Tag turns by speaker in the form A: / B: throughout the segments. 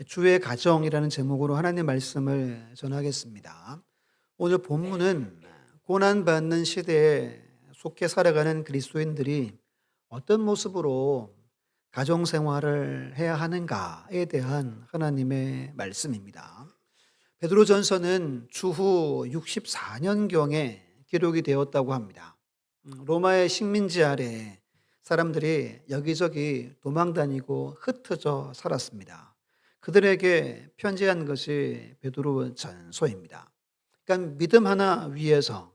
A: 주의 가정이라는 제목으로 하나님 말씀을 전하겠습니다. 오늘 본문은 고난받는 시대에 속해 살아가는 그리스도인들이 어떤 모습으로 가정 생활을 해야 하는가에 대한 하나님의 말씀입니다. 베드로전서는 주후 64년경에 기록이 되었다고 합니다. 로마의 식민지 아래 사람들이 여기저기 도망다니고 흩어져 살았습니다. 그들에게 편지한 것이 베드로 전서입니다. 그러니까 믿음 하나 위에서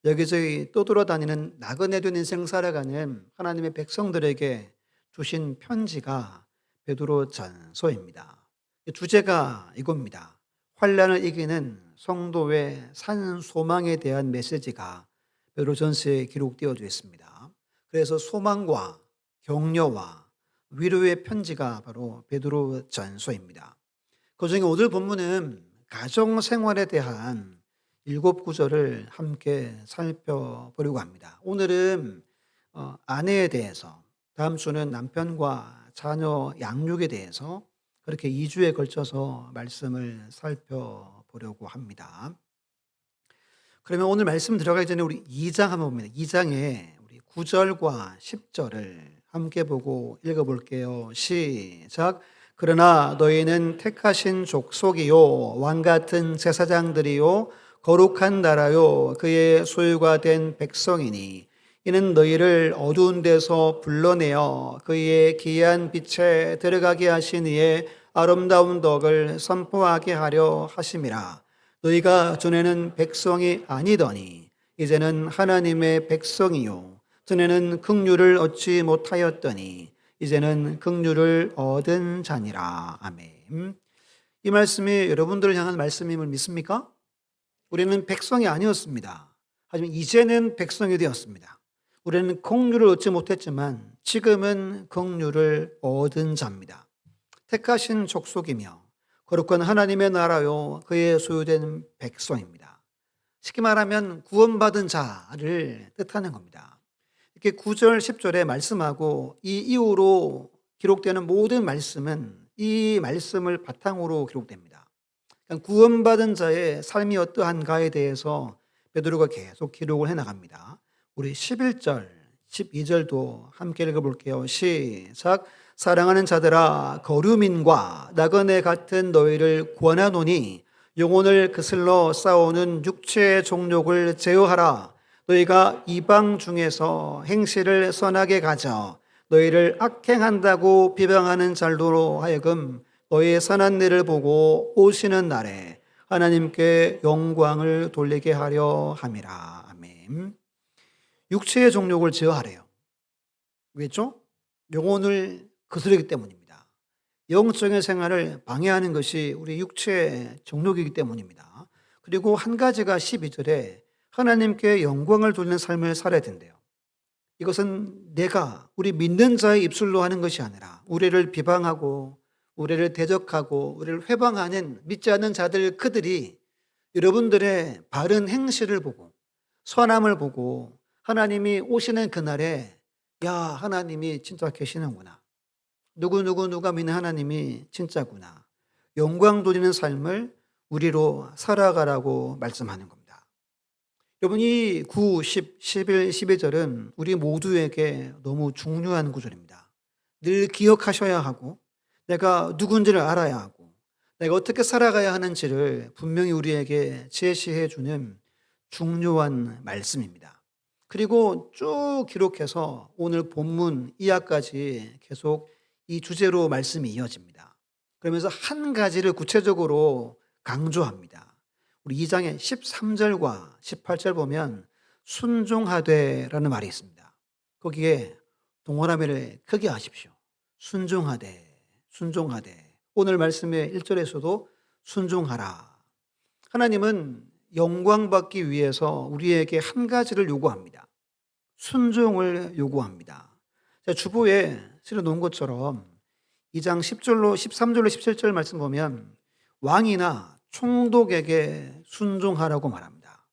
A: 여기저기 떠돌아다니는 나그네 된 인생 살아가는 하나님의 백성들에게 주신 편지가 베드로 전서입니다. 주제가 이겁니다. 환난을 이기는 성도의 산 소망에 대한 메시지가 베드로전서에 기록되어 있습니다. 그래서 소망과 격려와 위로의 편지가 바로 베드로전서입니다. 그중에 오늘 본문은 가정 생활에 대한 7구절을 함께 살펴보려고 합니다. 오늘은 아내에 대해서, 다음 주는 남편과 자녀 양육에 대해서 그렇게 2주에 걸쳐서 말씀을 살펴보려고 합니다. 그러면 오늘 말씀 들어가기 전에 우리 2장 한번 봅니다. 2장에 우리 9절과 10절을 함께 보고 읽어볼게요. 시작. 그러나 너희는 택하신 족속이요 왕같은 제사장들이요 거룩한 나라요 그의 소유가 된 백성이니 이는 너희를 어두운 데서 불러내어 그의 기이한 빛에 들어가게 하신 이의 아름다운 덕을 선포하게 하려 하심이라. 너희가 전에는 백성이 아니더니 이제는 하나님의 백성이요 전에는 긍휼을 얻지 못하였더니 이제는 긍휼을 얻은 자니라. 아멘. 이 말씀이 여러분들을 향한 말씀임을 믿습니까? 우리는 백성이 아니었습니다. 하지만 이제는 백성이 되었습니다. 우리는 긍휼을 얻지 못했지만 지금은 긍휼을 얻은 자입니다. 택하신 족속이며 거룩한 하나님의 나라요 그의 소유된 백성입니다. 쉽게 말하면 구원받은 자를 뜻하는 겁니다. 이렇게 9절 10절에 말씀하고 이 이후로 기록되는 모든 말씀은 이 말씀을 바탕으로 기록됩니다. 그러니까 구원받은 자의 삶이 어떠한가에 대해서 베드로가 계속 기록을 해나갑니다. 우리 11절 12절도 함께 읽어볼게요. 시작. 사랑하는 자들아 거류민과 나그네 같은 너희를 권하노니 영혼을 거슬러 싸우는 육체의 종욕을 제어하라. 너희가 이방 중에서 행실을 선하게 가져 너희를 악행한다고 비방하는 자로 하여금 너희의 선한 일을 보고 오시는 날에 하나님께 영광을 돌리게 하려 함이라. 아멘. 육체의 종욕을 제어하래요. 왜죠? 영혼을 거스르기 때문입니다. 영적인 생활을 방해하는 것이 우리 육체의 종욕이기 때문입니다. 그리고 한 가지가 12절에 하나님께 영광을 돌리는 삶을 살아야 된대요. 이것은 내가 우리 믿는 자의 입술로 하는 것이 아니라 우리를 비방하고 우리를 대적하고 우리를 회방하는 믿지 않는 자들 그들이 여러분들의 바른 행실을 보고 선함을 보고 하나님이 오시는 그날에 야 하나님이 진짜 계시는구나. 누가 믿는 하나님이 진짜구나. 영광 돌리는 삶을 우리로 살아가라고 말씀하는 겁니다. 여러분 이 9, 10, 11, 12절은 우리 모두에게 너무 중요한 구절입니다. 늘 기억하셔야 하고 내가 누군지를 알아야 하고 내가 어떻게 살아가야 하는지를 분명히 우리에게 제시해 주는 중요한 말씀입니다. 그리고 쭉 기록해서 오늘 본문 이하까지 계속 이 주제로 말씀이 이어집니다. 그러면서 한 가지를 구체적으로 강조합니다. 우리 2장의 13절과 18절 보면 순종하되라는 말이 있습니다. 거기에 동그라미를 크게 하십시오. 순종하되, 순종하되. 오늘 말씀의 1절에서도 순종하라. 하나님은 영광받기 위해서 우리에게 한 가지를 요구합니다. 순종을 요구합니다. 주보에 실어놓은 것처럼 2장 10절로 13절로 17절 말씀 보면 왕이나 총독에게 순종하라고 말합니다.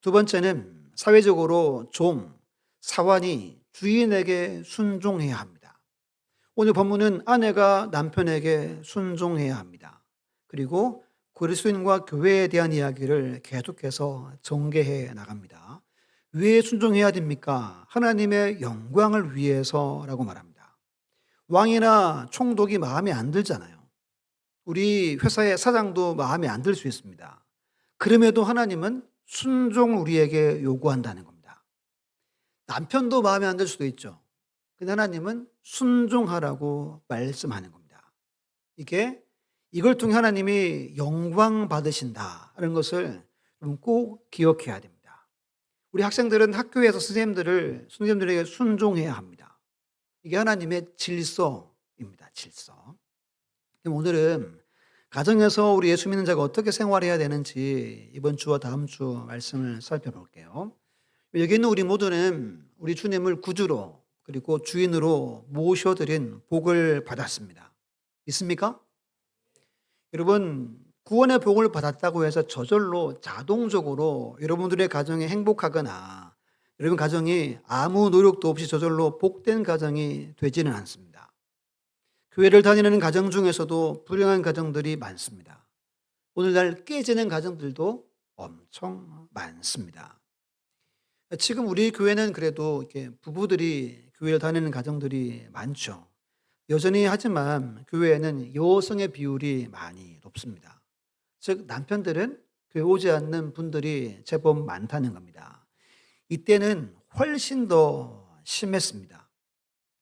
A: 두 번째는 사회적으로 종, 사환이 주인에게 순종해야 합니다. 오늘 본문은 아내가 남편에게 순종해야 합니다. 그리고 그리스도인과 교회에 대한 이야기를 계속해서 전개해 나갑니다. 왜 순종해야 됩니까? 하나님의 영광을 위해서라고 말합니다. 왕이나 총독이 마음에 안 들잖아요. 우리 회사의 사장도 마음에 안 들 수 있습니다. 그럼에도 하나님은 순종을 우리에게 요구한다는 겁니다. 남편도 마음에 안 들 수도 있죠. 근데 하나님은 순종하라고 말씀하는 겁니다. 이걸 통해 하나님이 영광 받으신다는 것을 꼭 기억해야 됩니다. 우리 학생들은 학교에서 선생님들에게 순종해야 합니다. 이게 하나님의 질서입니다. 질서. 그럼 오늘은 가정에서 우리 예수 믿는 자가 어떻게 생활해야 되는지 이번 주와 다음 주 말씀을 살펴볼게요. 여기 있는 우리 모두는 우리 주님을 구주로 그리고 주인으로 모셔드린 복을 받았습니다. 있습니까? 여러분, 구원의 복을 받았다고 해서 저절로 자동적으로 여러분들의 가정이 행복하거나 여러분 가정이 아무 노력도 없이 저절로 복된 가정이 되지는 않습니다. 교회를 다니는 가정 중에서도 불행한 가정들이 많습니다. 오늘날 깨지는 가정들도 엄청 많습니다. 지금 우리 교회는 그래도 이렇게 부부들이 교회를 다니는 가정들이 많죠. 여전히 하지만 교회에는 여성의 비율이 많이 높습니다. 즉 남편들은 교회 오지 않는 분들이 제법 많다는 겁니다. 이때는 훨씬 더 심했습니다.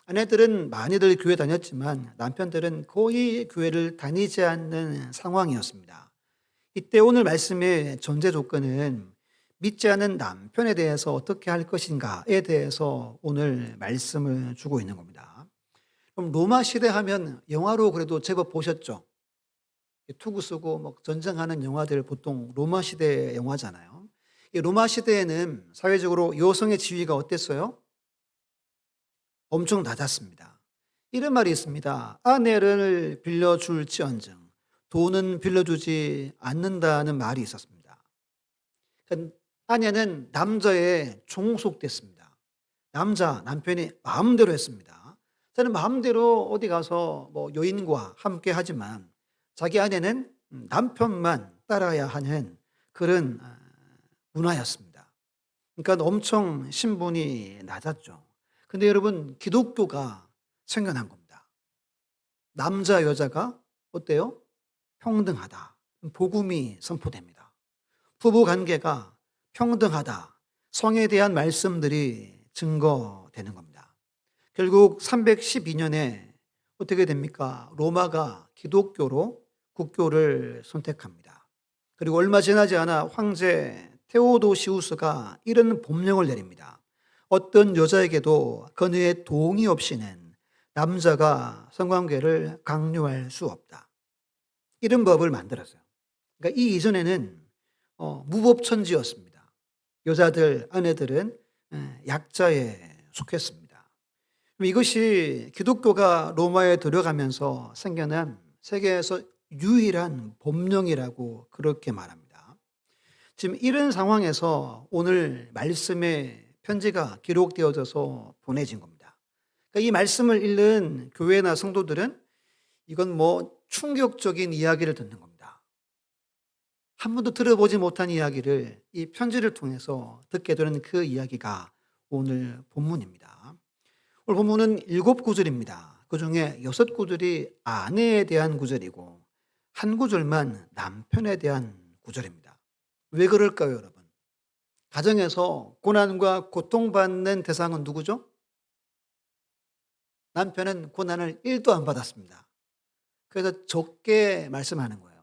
A: 아내들은 많이들 교회 다녔지만 남편들은 거의 교회를 다니지 않는 상황이었습니다. 이때 오늘 말씀의 전제 조건은 믿지 않는 남편에 대해서 어떻게 할 것인가에 대해서 오늘 말씀을 주고 있는 겁니다. 그럼 로마 시대 하면 영화로 그래도 제법 보셨죠? 투구 쓰고 뭐 전쟁하는 영화들 보통 로마 시대 영화잖아요. 이 로마 시대에는 사회적으로 여성의 지위가 어땠어요? 엄청 낮았습니다. 이런 말이 있습니다. 아내를 빌려줄지언정 돈은 빌려주지 않는다는 말이 있었습니다. 그러니까 아내는 남자의 종속됐습니다. 남편이 마음대로 했습니다. 저는 마음대로 어디 가서 뭐 여인과 함께 하지만 자기 아내는 남편만 따라야 하는 그런 문화였습니다. 그러니까 엄청 신분이 낮았죠. 근데 여러분, 기독교가 생겨난 겁니다. 남자, 여자가 어때요? 평등하다. 복음이 선포됩니다. 부부 관계가 평등하다. 성에 대한 말씀들이 증거되는 겁니다. 결국 312년에 어떻게 됩니까? 로마가 기독교로 국교를 선택합니다. 그리고 얼마 지나지 않아 황제 테오도시우스가 이런 법령을 내립니다. 어떤 여자에게도 그녀의 동의 없이는 남자가 성관계를 강요할 수 없다. 이런 법을 만들었어요. 그러니까 이 이전에는 무법천지였습니다. 여자들, 아내들은 약자에 속했습니다. 이것이 기독교가 로마에 들어가면서 생겨난 세계에서 유일한 법령이라고 그렇게 말합니다. 지금 이런 상황에서 오늘 말씀의 편지가 기록되어져서 보내진 겁니다. 그러니까 이 말씀을 읽는 교회나 성도들은 이건 뭐 충격적인 이야기를 듣는 겁니다. 한 번도 들어보지 못한 이야기를 이 편지를 통해서 듣게 되는 그 이야기가 오늘 본문입니다. 오늘 본문은 7구절입니다. 그 중에 6구절이 아내에 대한 구절이고 한 구절만 남편에 대한 구절입니다. 왜 그럴까요, 여러분? 가정에서 고난과 고통받는 대상은 누구죠? 남편은 고난을 1도 안 받았습니다. 그래서 적게 말씀하는 거예요.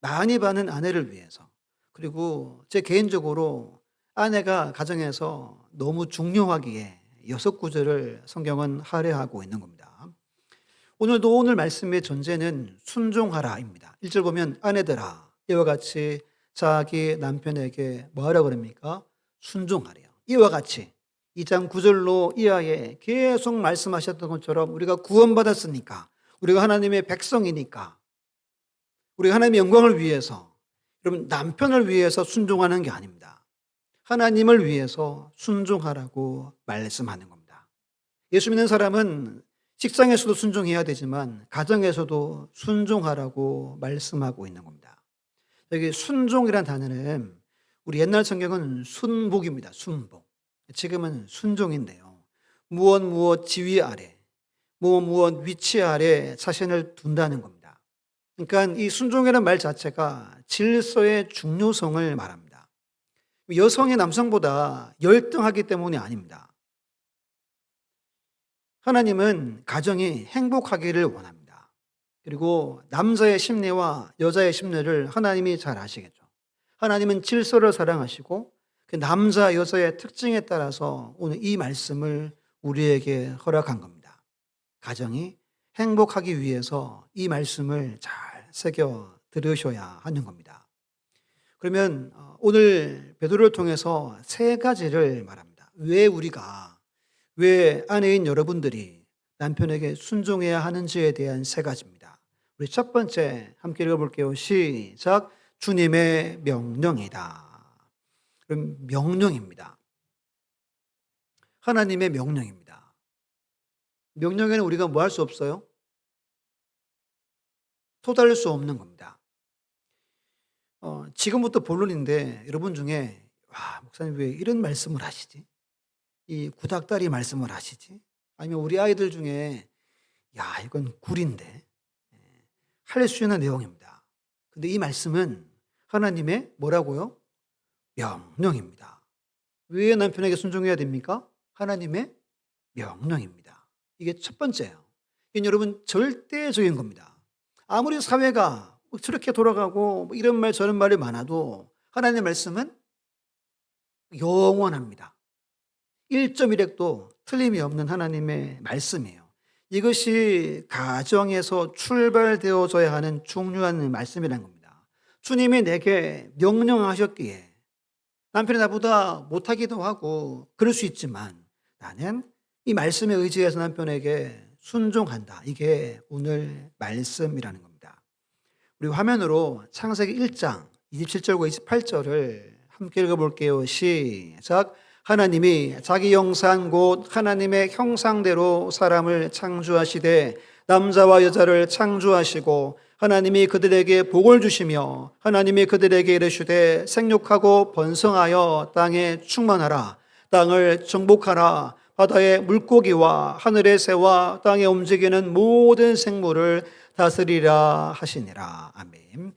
A: 많이 받는 아내를 위해서. 그리고 제 개인적으로 아내가 가정에서 너무 중요하기에 6구절을 성경은 할애하고 있는 겁니다. 오늘 말씀의 전제는 순종하라입니다. 1절 보면 아내들아 이와 같이 자기 남편에게 뭐하라 그럽니까? 순종하래요. 이와 같이 2장 9절로 이하에 계속 말씀하셨던 것처럼 우리가 구원받았으니까 우리가 하나님의 백성이니까 우리가 하나님의 영광을 위해서 여러분 남편을 위해서 순종하는 게 아닙니다. 하나님을 위해서 순종하라고 말씀하는 겁니다. 예수 믿는 사람은 직장에서도 순종해야 되지만 가정에서도 순종하라고 말씀하고 있는 겁니다. 여기 순종이란 단어는 우리 옛날 성경은 순복입니다. 순복. 지금은 순종인데요. 무엇 지위 아래, 무엇 위치 아래 자신을 둔다는 겁니다. 그러니까 이 순종이라는 말 자체가 질서의 중요성을 말합니다. 여성이 남성보다 열등하기 때문이 아닙니다. 하나님은 가정이 행복하기를 원합니다. 그리고 남자의 심리와 여자의 심리를 하나님이 잘 아시겠죠. 하나님은 질서를 사랑하시고 그 남자 여자의 특징에 따라서 오늘 이 말씀을 우리에게 허락한 겁니다. 가정이 행복하기 위해서 이 말씀을 잘 새겨 들으셔야 하는 겁니다. 그러면 오늘 베드로를 통해서 세 가지를 말합니다. 왜 아내인 여러분들이 남편에게 순종해야 하는지에 대한 세 가지입니다. 우리 첫 번째 함께 읽어볼게요. 시작. 주님의 명령이다. 그럼 명령입니다. 하나님의 명령입니다. 명령에는 우리가 뭐 할 수 없어요? 토달릴 수 없는 겁니다. 지금부터 본론인데 여러분 중에 목사님 왜 이런 말씀을 하시지? 이 구닥다리 말씀을 하시지? 아니면 우리 아이들 중에 이건 굴인데 할 수 있는 내용입니다. 근데 이 말씀은 하나님의 뭐라고요? 명령입니다. 왜 남편에게 순종해야 됩니까? 하나님의 명령입니다. 이게 첫 번째예요. 이건 여러분 절대적인 겁니다. 아무리 사회가 저렇게 돌아가고 이런 말 저런 말이 많아도 하나님의 말씀은 영원합니다. 1.1핵도 틀림이 없는 하나님의 말씀이에요. 이것이 가정에서 출발되어져야 하는 중요한 말씀이라는 겁니다. 주님이 내게 명령하셨기에 남편이 나보다 못하기도 하고 그럴 수 있지만 나는 이 말씀에 의지해서 남편에게 순종한다. 이게 오늘 말씀이라는 겁니다. 우리 화면으로 창세기 1장 27절과 28절을 함께 읽어볼게요. 시작. 하나님이 자기 형상 곧 하나님의 형상대로 사람을 창조하시되 남자와 여자를 창조하시고 하나님이 그들에게 복을 주시며 하나님이 그들에게 이르시되 생육하고 번성하여 땅에 충만하라. 땅을 정복하라. 바다의 물고기와 하늘의 새와 땅에 움직이는 모든 생물을 다스리라 하시니라. 아멘.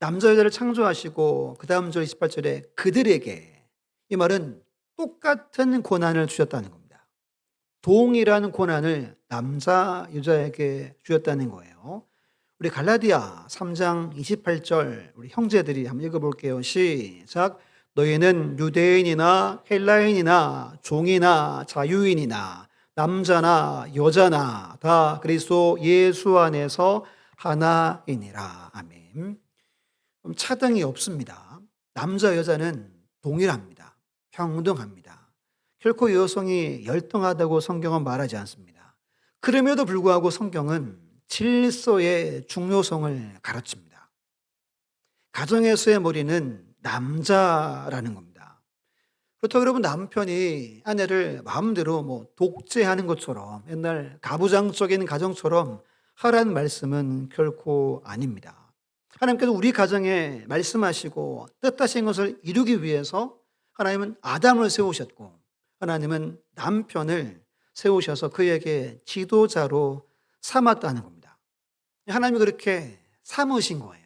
A: 남자 여자를 창조하시고 그 다음 절 28절에 그들에게, 이 말은 똑같은 권한을 주셨다는 겁니다. 동일한 권한을 남자 여자에게 주셨다는 거예요. 우리 갈라디아 3장 28절 우리 형제들이 한번 읽어볼게요. 시작. 너희는 유대인이나 헬라인이나 종이나 자유인이나 남자나 여자나 다 그리스도 예수 안에서 하나이니라. 아멘. 차등이 없습니다. 남자 여자는 동일합니다. 평등합니다. 결코 여성이 열등하다고 성경은 말하지 않습니다. 그럼에도 불구하고 성경은 질서의 중요성을 가르칩니다. 가정에서의 머리는 남자라는 겁니다. 그렇다고 여러분 남편이 아내를 마음대로 독재하는 것처럼 옛날 가부장적인 가정처럼 하라는 말씀은 결코 아닙니다. 하나님께서 우리 가정에 말씀하시고 뜻하신 것을 이루기 위해서 하나님은 아담을 세우셨고 하나님은 남편을 세우셔서 그에게 지도자로 삼았다는 겁니다. 하나님이 그렇게 삼으신 거예요.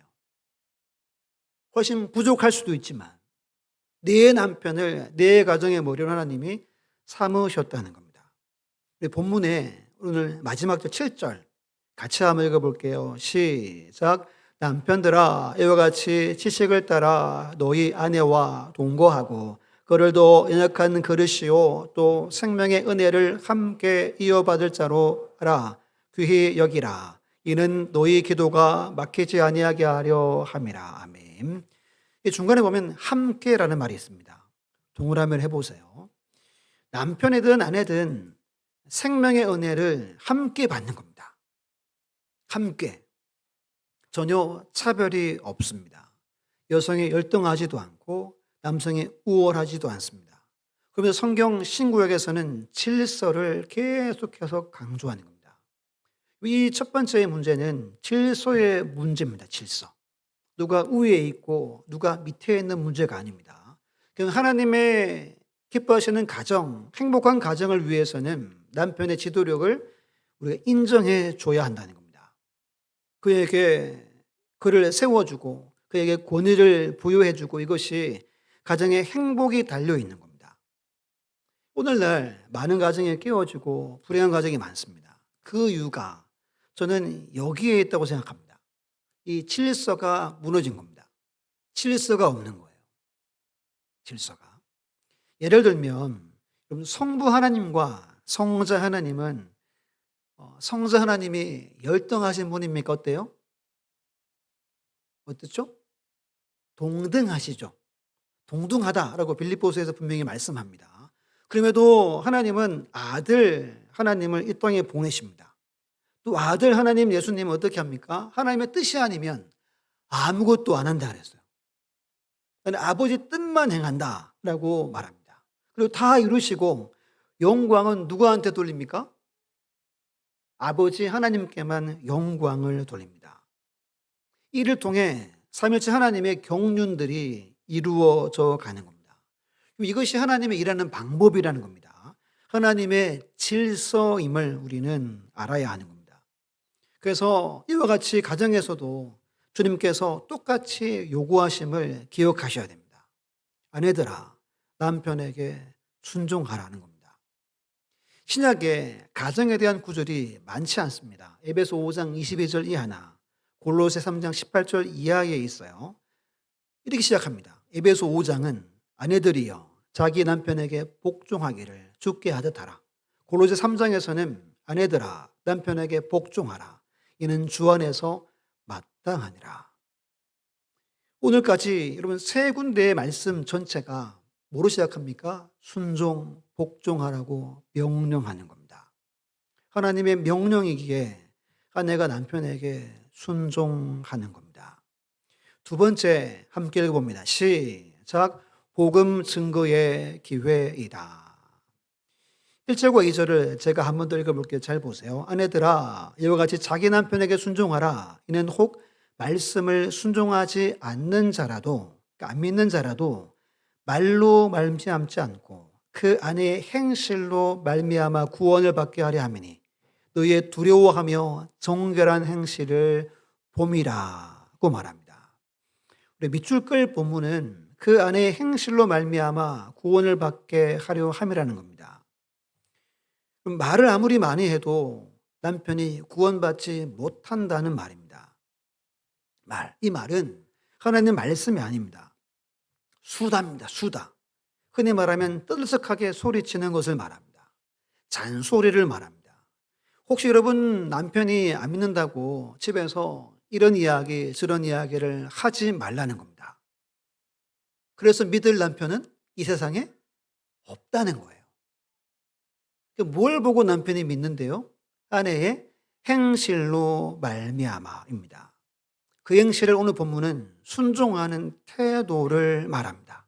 A: 훨씬 부족할 수도 있지만 내 남편을 내 가정의 머리로 하나님이 삼으셨다는 겁니다. 우리 본문에 오늘 마지막 절 7절 같이 한번 읽어볼게요. 시작. 남편들아 이와 같이 지식을 따라 너희 아내와 동거하고 그를 더 연약한 그릇이요 또 생명의 은혜를 함께 이어받을 자로 하라. 귀히 여기라. 이는 너희 기도가 막히지 아니하게 하려 함이라. 아멘. 이 중간에 보면 함께라는 말이 있습니다. 동일하면 해보세요. 남편이든 아내든 생명의 은혜를 함께 받는 겁니다. 함께. 전혀 차별이 없습니다. 여성이 열등하지도 않고 남성이 우월하지도 않습니다. 그러면서 성경 신구역에서는 질서를 계속해서 강조하는 겁니다. 이 첫 번째 문제는 질서의 문제입니다. 질서. 누가 위에 있고 누가 밑에 있는 문제가 아닙니다. 하나님의 기뻐하시는 가정, 행복한 가정을 위해서는 남편의 지도력을 우리가 인정해 줘야 한다는 겁니다. 그에게 그를 세워주고 그에게 권위를 부여해주고, 이것이 가정의 행복이 달려있는 겁니다. 오늘날 많은 가정에 깨워지고 불행한 가정이 많습니다. 그 이유가 저는 여기에 있다고 생각합니다. 이 질서가 무너진 겁니다. 질서가 없는 거예요. 질서가. 예를 들면 여러분, 성부 하나님과 성자 하나님은 성자 하나님이 열등하신 분입니까? 어때요? 어떻죠? 동등하시죠. 동등하다라고 빌립보서에서 분명히 말씀합니다. 그럼에도 하나님은 아들 하나님을 이 땅에 보내십니다. 또 아들 하나님 예수님은 어떻게 합니까? 하나님의 뜻이 아니면 아무것도 안 한다 그랬어요. 아버지 뜻만 행한다라고 말합니다. 그리고 다 이루시고 영광은 누구한테 돌립니까? 아버지 하나님께만 영광을 돌립니다. 이를 통해 삼위일체 하나님의 경륜들이 이루어져 가는 겁니다. 이것이 하나님의 일하는 방법이라는 겁니다. 하나님의 질서임을 우리는 알아야 하는 겁니다. 그래서 이와 같이 가정에서도 주님께서 똑같이 요구하심을 기억하셔야 됩니다. 아내들아, 남편에게 순종하라는 겁니다. 신약에 가정에 대한 구절이 많지 않습니다. 에베소 5장 22절 이하나 골로새 3장 18절 이하에 있어요. 이렇게 시작합니다. 에베소 5장은 아내들이여 자기 남편에게 복종하기를 주께 하듯 하라. 골로새 3장에서는 아내들아 남편에게 복종하라. 이는 주 안에서 마땅하니라. 오늘까지 여러분 세 군데의 말씀 전체가 뭐로 시작합니까? 순종, 복종하라고 명령하는 겁니다. 하나님의 명령이기에 아내가 남편에게 순종하는 겁니다. 두 번째 함께 읽어봅니다. 시작. 복음 증거의 기회이다. 1절과 2절을 제가 한 번 더 읽어볼게요. 잘 보세요. 아내들아 이와 같이 자기 남편에게 순종하라. 이는 혹 말씀을 순종하지 않는 자라도, 그러니까 안 믿는 자라도 말로 말미암지 않고 그 아내의 행실로 말미암아 구원을 받게 하려 함이니 너희의 두려워하며 정결한 행실을 봄이라고 말합니다. 우리 밑줄 끌 본문은 그 아내의 행실로 말미암아 구원을 받게 하려 함이라는 겁니다. 그럼 말을 아무리 많이 해도 남편이 구원받지 못한다는 말입니다. 이 말은 하나님 말씀이 아닙니다. 수다입니다. 수다. 흔히 말하면 떠들썩하게 소리치는 것을 말합니다. 잔소리를 말합니다. 혹시 여러분 남편이 안 믿는다고 집에서 이런 이야기 저런 이야기를 하지 말라는 겁니다. 그래서 믿을 남편은 이 세상에 없다는 거예요. 뭘 보고 남편이 믿는데요? 아내의 행실로 말미암아입니다. 그 행실을 오늘 본문은 순종하는 태도를 말합니다.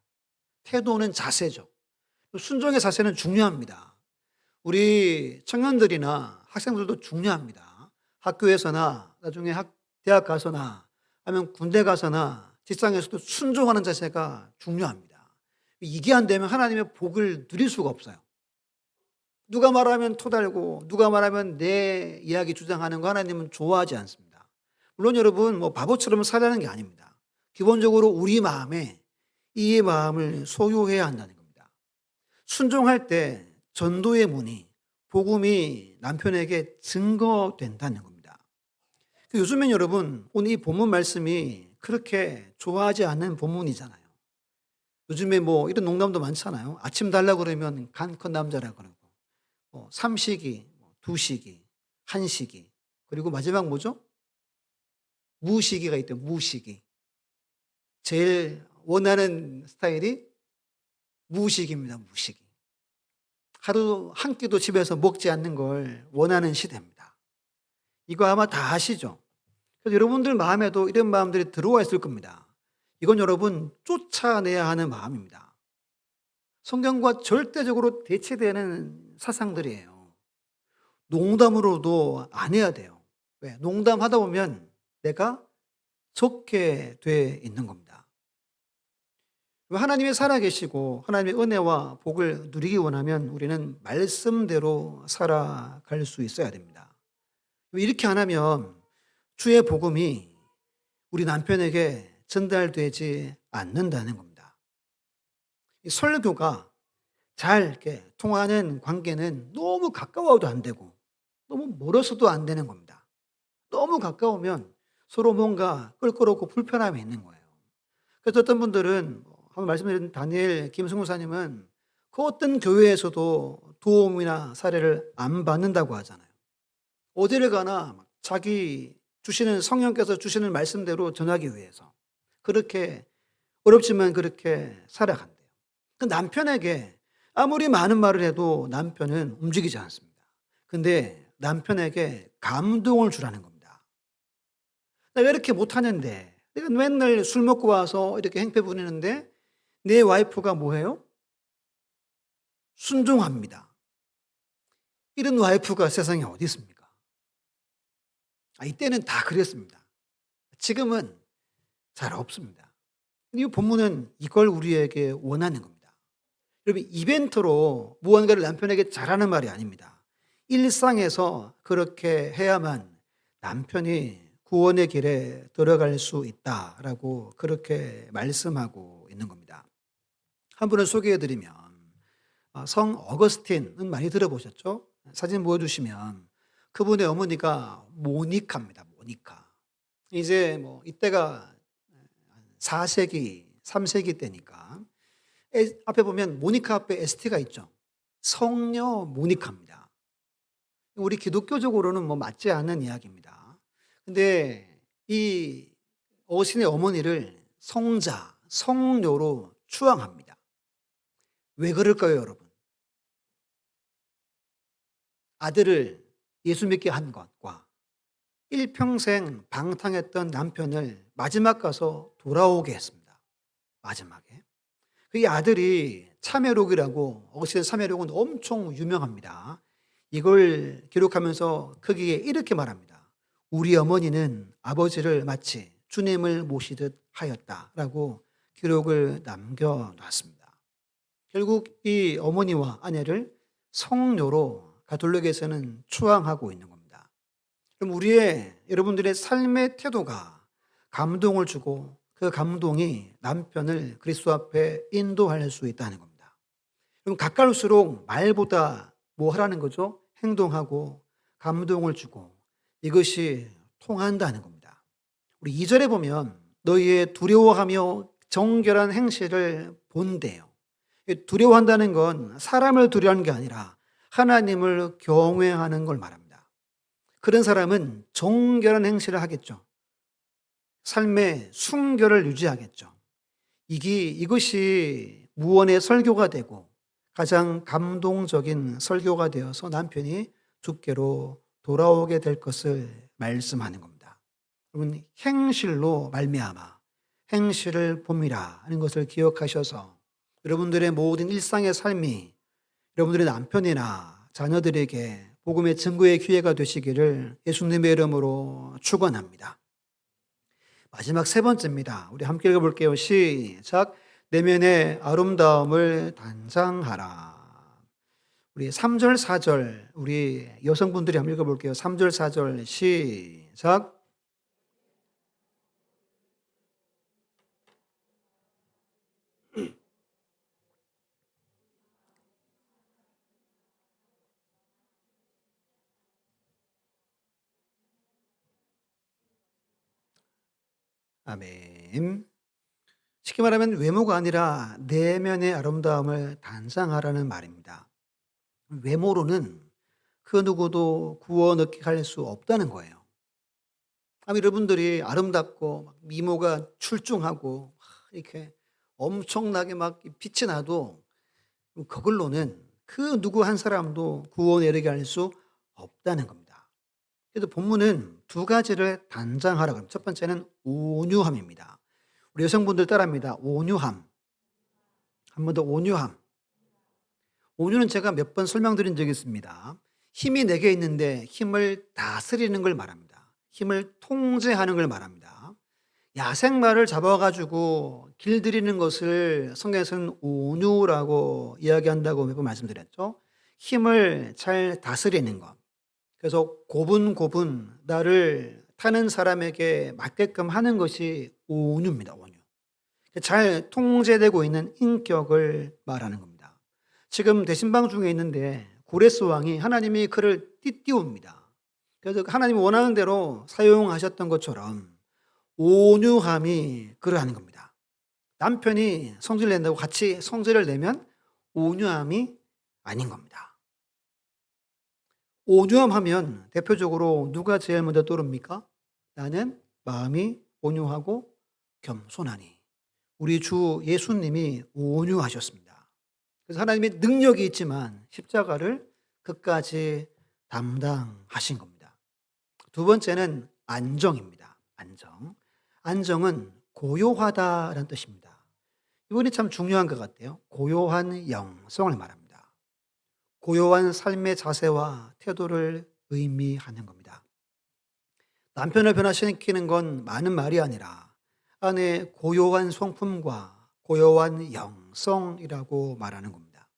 A: 태도는 자세죠. 순종의 자세는 중요합니다. 우리 청년들이나 학생들도 중요합니다. 학교에서나 나중에 대학 가서나 아니면 군대 가서나 직장에서도 순종하는 자세가 중요합니다. 이게 안 되면 하나님의 복을 누릴 수가 없어요. 누가 말하면 토달고 누가 말하면 내 이야기 주장하는 거 하나님은 좋아하지 않습니다. 물론 여러분 바보처럼 살라는 게 아닙니다. 기본적으로 우리 마음에 이 마음을 소유해야 한다는 겁니다. 순종할 때 전도의 문이, 복음이 남편에게 증거된다는 겁니다. 요즘엔 여러분 오늘 이 본문 말씀이 그렇게 좋아하지 않는 본문이잖아요. 요즘에 이런 농담도 많잖아요. 아침 달라고 그러면 간컷 남자라 그러고 3시기, 2시기, 1시기, 그리고 마지막 뭐죠? 무시기가 있대요. 무시기. 제일 원하는 스타일이 무식입니다. 무식이. 하루 한 끼도 집에서 먹지 않는 걸 원하는 시대입니다. 이거 아마 다 아시죠? 그래서 여러분들 마음에도 이런 마음들이 들어와 있을 겁니다. 이건 여러분 쫓아내야 하는 마음입니다. 성경과 절대적으로 대치되는 사상들이에요. 농담으로도 안 해야 돼요. 왜? 농담하다 보면 내가 적게 돼 있는 겁니다. 하나님이 살아계시고 하나님의 은혜와 복을 누리기 원하면 우리는 말씀대로 살아갈 수 있어야 됩니다. 이렇게 안 하면 주의 복음이 우리 남편에게 전달되지 않는다는 겁니다. 이 설교가 잘 이렇게 통하는 관계는 너무 가까워도 안 되고 너무 멀어서도 안 되는 겁니다. 너무 가까우면 서로 뭔가 껄끄럽고 불편함이 있는 거예요. 그래서 어떤 분들은 한번 말씀드린 다니엘 김승무사님은 그 어떤 교회에서도 도움이나 사례를 안 받는다고 하잖아요. 어디를 가나 자기 주시는 성령께서 주시는 말씀대로 전하기 위해서 그렇게 어렵지만 그렇게 살아간대요. 그 남편에게 아무리 많은 말을 해도 남편은 움직이지 않습니다. 근데 남편에게 감동을 주라는 겁니다. 내가 이렇게 못하는데, 내가 맨날 술 먹고 와서 이렇게 행패 부리는데 내 와이프가 뭐해요? 순종합니다. 이런 와이프가 세상에 어디 있습니까? 이때는 다 그랬습니다. 지금은 잘 없습니다. 이 본문은 이걸 우리에게 원하는 겁니다. 여러분, 이벤트로 무언가를 남편에게 잘하는 말이 아닙니다. 일상에서 그렇게 해야만 남편이 구원의 길에 들어갈 수 있다라고 그렇게 말씀하고 있는 겁니다. 한 분을 소개해드리면 성 어거스틴은 많이 들어보셨죠? 사진 보여주시면 그분의 어머니가 모니카입니다. 모니카. 이제 이때가 4세기, 3세기 때니까 앞에 보면 모니카 앞에 ST가 있죠. 성녀 모니카입니다. 우리 기독교적으로는 맞지 않는 이야기입니다. 근데 이 어신의 어머니를 성자, 성녀로 추앙합니다. 왜 그럴까요, 여러분? 아들을 예수 믿게 한 것과 일평생 방탕했던 남편을 마지막 가서 돌아오게 했습니다. 마지막에. 이 아들이 참회록이라고, 어거스틴 참회록은 엄청 유명합니다. 이걸 기록하면서 거기에 이렇게 말합니다. 우리 어머니는 아버지를 마치 주님을 모시듯 하였다라고 기록을 남겨놨습니다. 결국 이 어머니와 아내를 성녀로 가톨릭에서는 추앙하고 있는 겁니다. 그럼 여러분들의 삶의 태도가 감동을 주고 그 감동이 남편을 그리스도 앞에 인도할 수 있다는 겁니다. 그럼 가까울수록 말보다 뭐 하라는 거죠? 행동하고 감동을 주고 이것이 통한다는 겁니다. 우리 2절에 보면 너희의 두려워하며 정결한 행실을 본대요. 두려워한다는 건 사람을 두려워하는 게 아니라 하나님을 경외하는 걸 말합니다. 그런 사람은 정결한 행실을 하겠죠. 삶의 순결을 유지하겠죠. 이것이 무언의 설교가 되고 가장 감동적인 설교가 되어서 남편이 주께로 돌아오게 될 것을 말씀하는 겁니다. 여러분, 행실로 말미암아 행실을 봄이라 하는 것을 기억하셔서 여러분들의 모든 일상의 삶이 여러분들의 남편이나 자녀들에게 복음의 증거의 기회가 되시기를 예수님의 이름으로 축원합니다. 마지막 세 번째입니다. 우리 함께 읽어볼게요. 시작. 내면의 아름다움을 단장하라. 우리 3절, 4절 우리 여성분들이 한번 읽어볼게요. 3절, 4절 시작. 아멘. 쉽게 말하면 외모가 아니라 내면의 아름다움을 단장하라는 말입니다. 외모로는 그 누구도 구원 얻게 할 수 없다는 거예요. 여러분들이 아름답고 미모가 출중하고 이렇게 엄청나게 빛이 나도 그걸로는 그 누구 한 사람도 구원에 이르게 할 수 없다는 겁니다. 그래서 본문은 두 가지를 단장하라고 합니다. 첫 번째는 온유함입니다. 우리 여성분들 따라합니다. 온유함. 한 번 더 온유함. 온유는 제가 몇 번 설명드린 적이 있습니다. 힘이 내게 있는데 힘을 다스리는 걸 말합니다. 힘을 통제하는 걸 말합니다. 야생마를 잡아가지고 길들이는 것을 성경에서는 온유라고 이야기한다고 몇 번 말씀드렸죠. 힘을 잘 다스리는 것. 그래서 고분고분 나를 타는 사람에게 맞게끔 하는 것이 온유입니다. 온유. 잘 통제되고 있는 인격을 말하는 겁니다. 지금 대신방 중에 있는데 고레스 왕이 하나님이 그를 띠띠웁니다. 그래서 하나님이 원하는 대로 사용하셨던 것처럼 온유함이 그를 하는 겁니다. 남편이 성질을 낸다고 같이 성질을 내면 온유함이 아닌 겁니다. 온유함 하면 대표적으로 누가 제일 먼저 떠오릅니까? 나는 마음이 온유하고 겸손하니. 우리 주 예수님이 온유하셨습니다. 그래서 하나님의 능력이 있지만 십자가를 끝까지 담당하신 겁니다. 두 번째는 안정입니다. 안정. 안정은 고요하다라는 뜻입니다. 이분이 참 중요한 것 같아요. 고요한 영성을 말합니다. 고요한 삶의 자세와 태도를 의미하는 겁니다. 남편을 변화시키는 건 많은 말이 아니라 아내의 고요한 성품과 고요한 영성이라고 말하는 겁니다.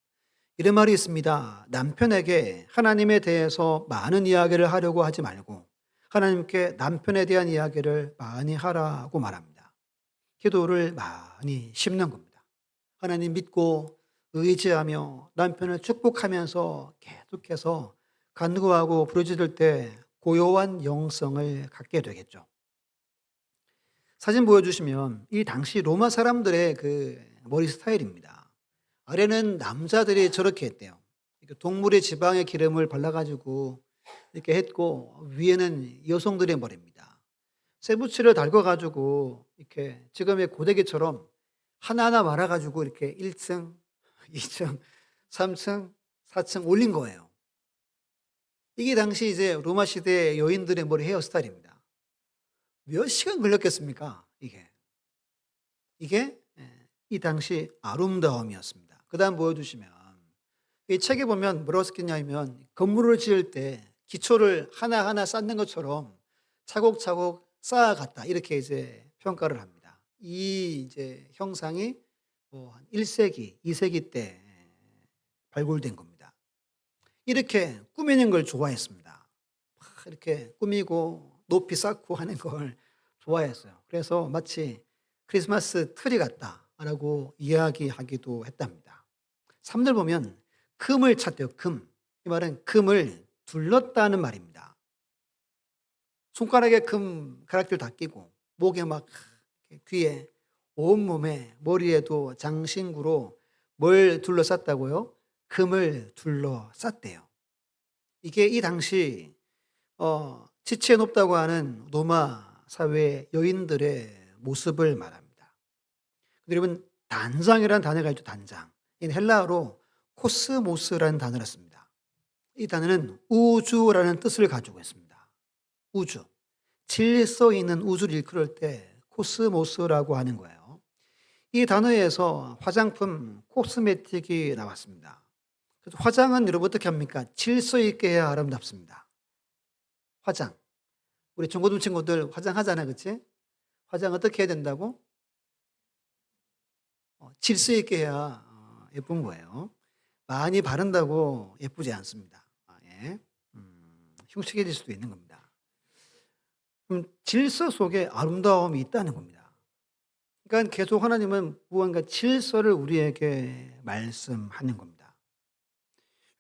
A: 이런 말이 있습니다. 남편에게 하나님에 대해서 많은 이야기를 하려고 하지 말고 하나님께 남편에 대한 이야기를 많이 하라고 말합니다. 기도를 많이 심는 겁니다. 하나님 믿고 의지하며 남편을 축복하면서 계속해서 간구하고 부르짖을 때 고요한 영성을 갖게 되겠죠. 사진 보여주시면 이 당시 로마 사람들의 그 머리 스타일입니다. 아래는 남자들이 저렇게 했대요. 동물의 지방의 기름을 발라가지고 이렇게 했고 위에는 여성들의 머리입니다. 쇠붙이를 달궈가지고 이렇게 지금의 고데기처럼 하나하나 말아가지고 이렇게 1층, 2층, 3층, 4층 올린 거예요. 이게 당시 이제 로마 시대 여인들의 머리 헤어스타일입니다. 몇 시간 걸렸겠습니까? 이게 이 당시 아름다움이었습니다. 그 다음 보여주시면 이 책에 보면 뭐라고 썼겠냐면 건물을 지을 때 기초를 하나하나 쌓는 것처럼 차곡차곡 쌓아갔다 이렇게 이제 평가를 합니다. 이 이제 형상이 한 1세기, 2세기 때 발굴된 겁니다. 이렇게 꾸미는 걸 좋아했습니다. 이렇게 꾸미고 높이 쌓고 하는 걸 좋아했어요. 그래서 마치 크리스마스 트리 같다라고 이야기하기도 했답니다. 3절 보면 금을 찾대요. 금. 이 말은 금을 둘렀다는 말입니다. 손가락에 금 가락들 다 끼고 목에 막 귀에 온몸에 머리에도 장신구로 뭘 둘러쌌다고요? 금을 둘러쌌대요. 이게 이 당시 지체 높다고 하는 로마 사회 여인들의 모습을 말합니다. 여러분 단장이라는 단어가 있죠. 단장. 이 헬라어로 코스모스라는 단어를 씁니다. 이 단어는 우주라는 뜻을 가지고 있습니다. 우주. 질서 있는 우주를 일컬을 때 코스모스라고 하는 거예요. 이 단어에서 화장품 코스메틱이 나왔습니다. 그래서 화장은 여러분 어떻게 합니까? 질서 있게 해야 아름답습니다. 화장. 우리 중고등 친구들 화장하잖아요. 그치? 화장 어떻게 해야 된다고? 질서 있게 해야 예쁜 거예요. 많이 바른다고 예쁘지 않습니다. 예. 흉측해질 수도 있는 겁니다. 그럼 질서 속에 아름다움이 있다는 겁니다. 그러니까 계속 하나님은 무언가 질서를 우리에게 말씀하는 겁니다.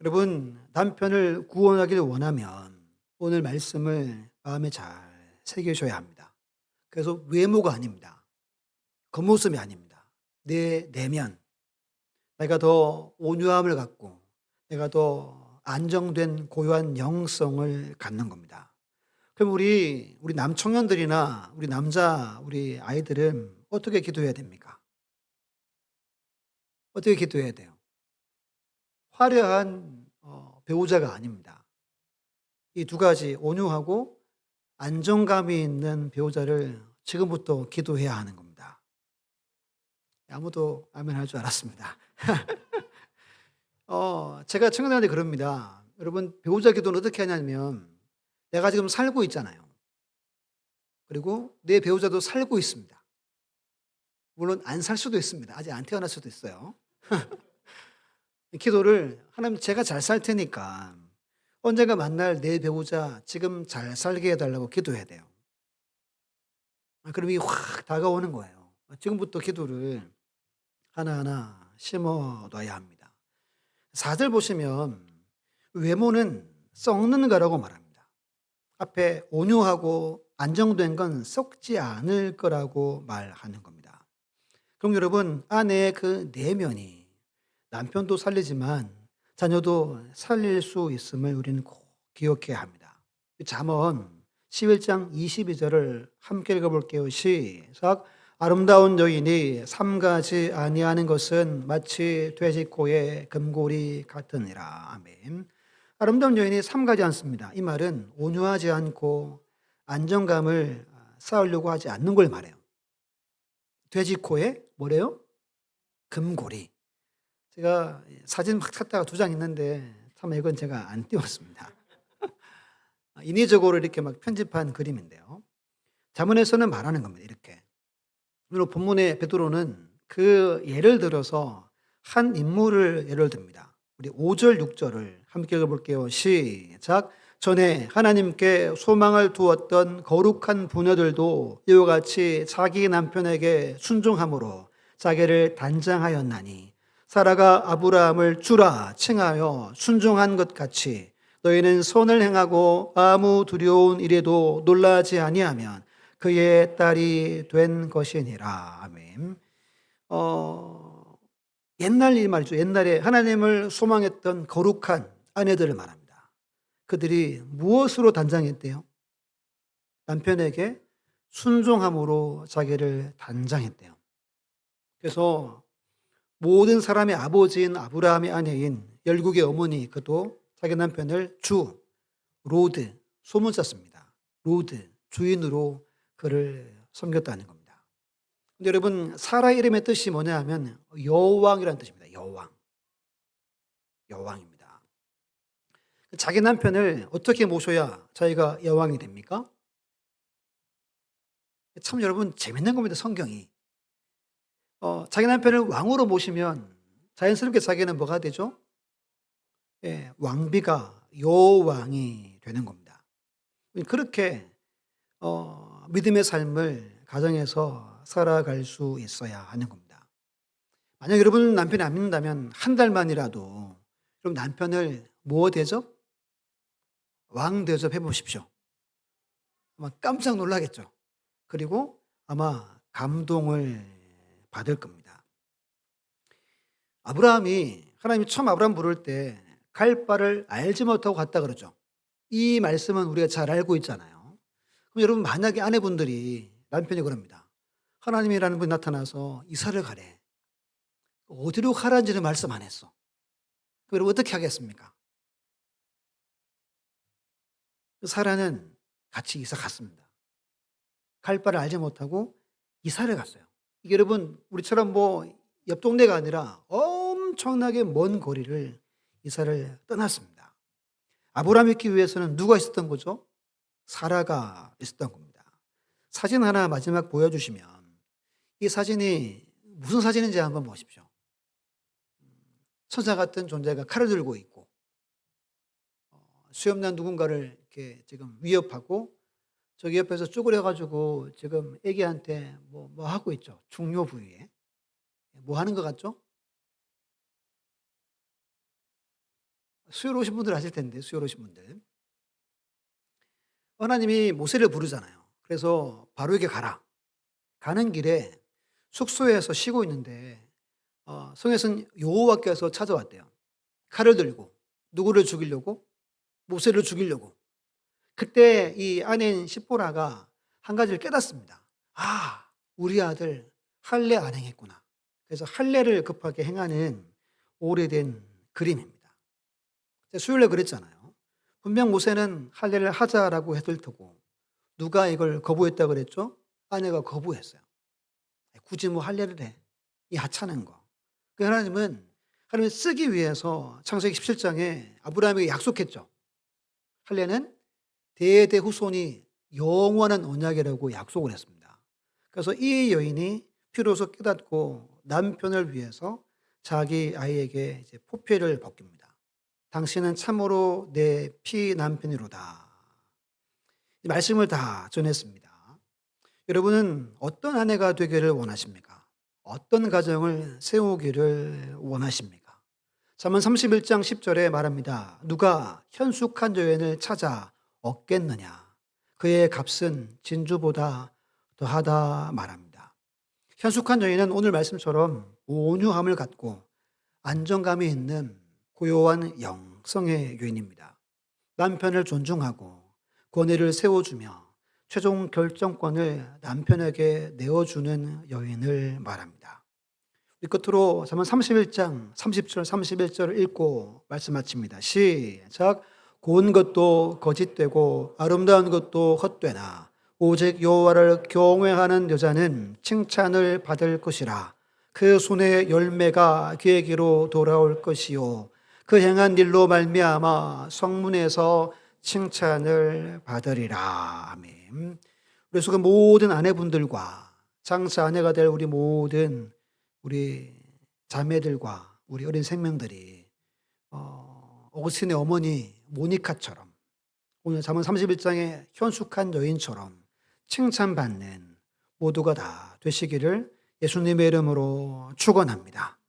A: 여러분 남편을 구원하기를 원하면 오늘 말씀을 마음에 잘 새기셔야 합니다. 그래서 외모가 아닙니다. 겉모습이 아닙니다. 내 내면. 내가 더 온유함을 갖고 내가 더 안정된 고요한 영성을 갖는 겁니다. 그럼 우리 남청년들이나 우리 남자, 우리 아이들은 어떻게 기도해야 됩니까? 어떻게 기도해야 돼요? 화려한 배우자가 아닙니다. 이 두 가지 온유하고 안정감이 있는 배우자를 지금부터 기도해야 하는 겁니다. 아무도 아멘 할 줄 알았습니다. 제가 청년들한테 그럽니다. 여러분 배우자 기도는 어떻게 하냐면 내가 지금 살고 있잖아요. 그리고 내 배우자도 살고 있습니다. 물론 안 살 수도 있습니다. 아직 안 태어날 수도 있어요. 기도를 하나님 제가 잘 살 테니까 언젠가 만날 내 배우자 지금 잘 살게 해달라고 기도해야 돼요. 그럼 이게 확 다가오는 거예요. 지금부터 기도를 하나하나 심어놔야 합니다. 4절 보시면 외모는 썩는 거라고 말합니다. 앞에 온유하고 안정된 건 썩지 않을 거라고 말하는 겁니다. 그럼 여러분 아내의 그 내면이 남편도 살리지만 자녀도 살릴 수 있음을 우리는 꼭 기억해야 합니다. 잠언 11장 22절을 함께 읽어볼게요. 시작. 아름다운 여인이 삼가지 아니하는 것은 마치 돼지코의 금고리 같으니라. 아멘. 아름다운 여인이 삼가지 않습니다. 이 말은 온유하지 않고 안정감을 쌓으려고 하지 않는 걸 말해요. 돼지코에 뭐래요? 금고리. 제가 사진 막 찾다가 2장 있는데 참 이건 제가 안 띄웠습니다. 인위적으로 이렇게 막 편집한 그림인데요. 잠언에서는 말하는 겁니다. 이렇게. 그리고 본문의 베드로는 그 예를 들어서 한 인물을 예를 듭니다. 우리 5절, 6절을 함께 읽어볼게요. 시작. 전에 하나님께 소망을 두었던 거룩한 부녀들도 이와 같이 자기 남편에게 순종함으로 자기를 단장하였나니 사라가 아브라함을 주라 칭하여 순종한 것 같이 너희는 선을 행하고 아무 두려운 일에도 놀라지 아니하면 그의 딸이 된 것이니라. 아멘. 옛날 일 말이죠. 옛날에 하나님을 소망했던 거룩한 아내들을 말합니다. 그들이 무엇으로 단장했대요? 남편에게 순종함으로 자기를 단장했대요. 그래서 모든 사람의 아버지인 아브라함의 아내인 열국의 어머니 그도 자기 남편을 주, 로드, 소문자 씁니다. 로드, 주인으로 그를 섬겼다는 겁니다. 근데 여러분 사라 이름의 뜻이 뭐냐 하면 여왕이라는 뜻입니다. 여왕. 여왕입니다. 자기 남편을 어떻게 모셔야 자기가 여왕이 됩니까? 참 여러분 재밌는 겁니다. 성경이. 자기 남편을 왕으로 모시면 자연스럽게 자기는 뭐가 되죠? 예, 왕비가 여왕이 되는 겁니다. 그렇게 믿음의 삶을 가정에서 살아갈 수 있어야 하는 겁니다. 만약 여러분 남편이 안 믿는다면 한 달만이라도 그럼 남편을 뭐 대접? 왕 대접해 보십시오. 아마 깜짝 놀라겠죠. 그리고 아마 감동을 받을 겁니다. 아브라함이 하나님이 처음 아브라함 부를 때 갈 바를 알지 못하고 갔다 그러죠. 이 말씀은 우리가 잘 알고 있잖아요. 그럼 여러분 만약에 아내분들이 남편이 그럽니다. 하나님이라는 분이 나타나서 이사를 가래. 어디로 가라는지는 말씀 안 했어. 그럼 여러분 어떻게 하겠습니까? 사라는 같이 이사 갔습니다. 갈 바를 알지 못하고 이사를 갔어요. 이게 여러분 우리처럼 뭐 옆 동네가 아니라 엄청나게 먼 거리를 이사를 떠났습니다. 아브라함이 있기 위해서는 누가 있었던 거죠? 사라가 있었던 겁니다. 사진 하나 마지막 보여주시면 이 사진이 무슨 사진인지 한번 보십시오. 천사 같은 존재가 칼을 들고 있고 수염난 누군가를 이렇게 지금 위협하고 저기 옆에서 쭈그려가지고 지금 애기한테 뭐 하고 있죠. 중요 부위에. 뭐 하는 것 같죠? 수요로우신 분들 아실 텐데, 수요로우신 분들. 하나님이 모세를 부르잖아요. 그래서 바로에게 가라. 가는 길에 숙소에서 쉬고 있는데 성에서는 여호와께서 찾아왔대요. 칼을 들고 누구를 죽이려고? 모세를 죽이려고. 그때 이 아내인 시보라가 한 가지를 깨닫습니다. 아, 우리 아들 할례 안 행했구나. 그래서 할례를 급하게 행하는 오래된 그림입니다. 수요일에 그랬잖아요. 분명 모세는 할례를 하자라고 했을 테고 누가 이걸 거부했다 그랬죠? 아내가 거부했어요. 굳이 뭐 할례를 해. 이 하찮은 거. 그 하나님은 하나님을 쓰기 위해서 창세기 17장에 아브라함에게 약속했죠. 할례는 대대 후손이 영원한 언약이라고 약속을 했습니다. 그래서 이 여인이 비로소 깨닫고 남편을 위해서 자기 아이에게 이제 포표를 벗깁니다. 당신은 참으로 내 피남편이로다. 이 말씀을 다 전했습니다. 여러분은 어떤 아내가 되기를 원하십니까? 어떤 가정을 세우기를 원하십니까? 잠언 31장 10절에 말합니다. 누가 현숙한 여인을 찾아 얻겠느냐? 그의 값은 진주보다 더하다 말합니다. 현숙한 여인은 오늘 말씀처럼 온유함을 갖고 안정감이 있는 고요한 영성의 여인입니다. 남편을 존중하고 권위를 세워주며 최종 결정권을 남편에게 내어주는 여인을 말합니다. 이 끝으로 잠언 31장 30절 31절을 읽고 말씀 마칩니다. 시작. 고운 것도 거짓되고 아름다운 것도 헛되나 오직 여호와를 경외하는 여자는 칭찬을 받을 것이라. 그 손의 열매가 그에게로 돌아올 것이요 그 행한 일로 말미암아 성문에서 칭찬을 받으리라. 아멘. 그래서 그 모든 아내분들과 장차 아내가 될 우리 모든 우리 자매들과 우리 어린 생명들이 어거스틴의 어머니 모니카처럼 오늘 잠언 31장의 현숙한 여인처럼 칭찬받는 모두가 다 되시기를 예수님의 이름으로 축원합니다.